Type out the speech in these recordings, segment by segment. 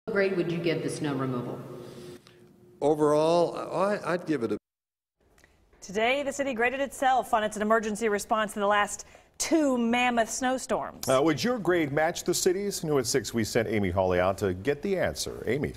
What grade would you give the snow removal? Overall, I'd give it a. Today, the city graded itself on its emergency response to the last 2 mammoth snowstorms. Would your grade match the city's? New at 6, we sent Amy Hawley out to get the answer. Amy.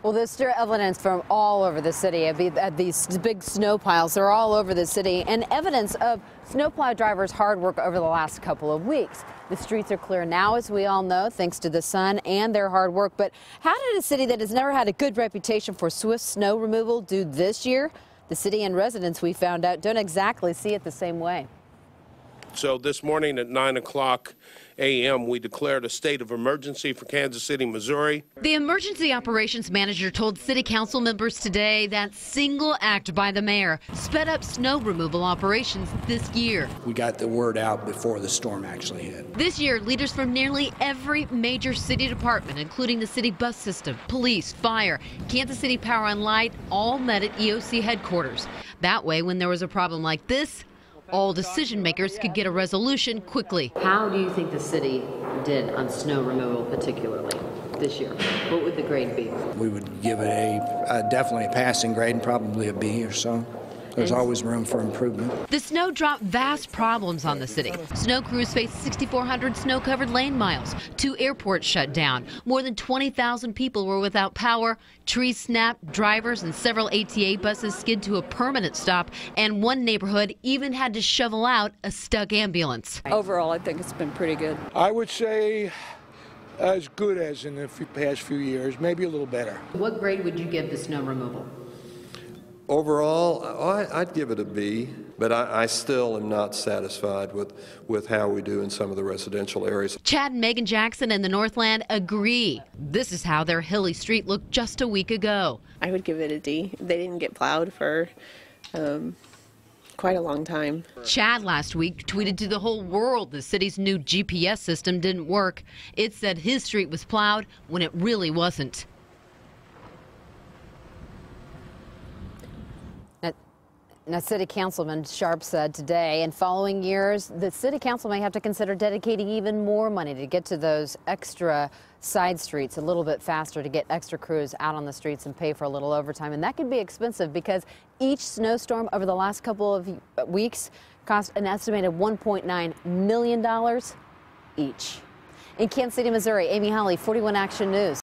Well, there's still evidence from all over the city at these big snow piles. They're all over the city, and evidence of snowplow drivers' hard work over the last couple of weeks. The streets are clear now, as we all know, thanks to the sun and their hard work. But how did a city that has never had a good reputation for swift snow removal do this year? The city and residents, we found out, don't exactly see it the same way. So this morning at 9 o'clock a.m., we declared a state of emergency for Kansas City, Missouri. The emergency operations manager told city council members today that single act by the mayor sped up snow removal operations this year. We got the word out before the storm actually hit. This year, leaders from nearly every major city department, including the city bus system, police, fire, Kansas City Power and Light, all met at EOC headquarters. That way, when there was a problem like this, all decision makers could get a resolution quickly. How do you think the city did on snow removal particularly this year? What would the grade be? We would give it definitely a passing grade and probably a B or so. There's always room for improvement. The snow dropped vast problems on the city. Snow crews faced 6,400 snow-covered lane miles. 2 airports shut down. More than 20,000 people were without power. Trees snapped, drivers and several ATA buses skid to a permanent stop, and one neighborhood even had to shovel out a stuck ambulance. Overall, I think it's been pretty good. I would say as good as in the past few years, maybe a little better. What grade would you give the snow removal? Overall, I'd give it a B, but I still am not satisfied with how we do in some of the residential areas. Chad and Megan Jackson in the Northland agree. This is how their hilly street looked just a week ago. I would give it a D. They didn't get plowed for quite a long time. Chad last week tweeted to the whole world the city's new GPS system didn't work. It said his street was plowed when it really wasn't. Now, City Councilman Sharp said today, in following years, the City Council may have to consider dedicating even more money to get to those extra side streets a little bit faster, to get extra crews out on the streets and pay for a little overtime. And that could be expensive because each snowstorm over the last couple of weeks cost an estimated $1.9 million each. In Kansas City, Missouri, Amy Hawley, 41 Action News.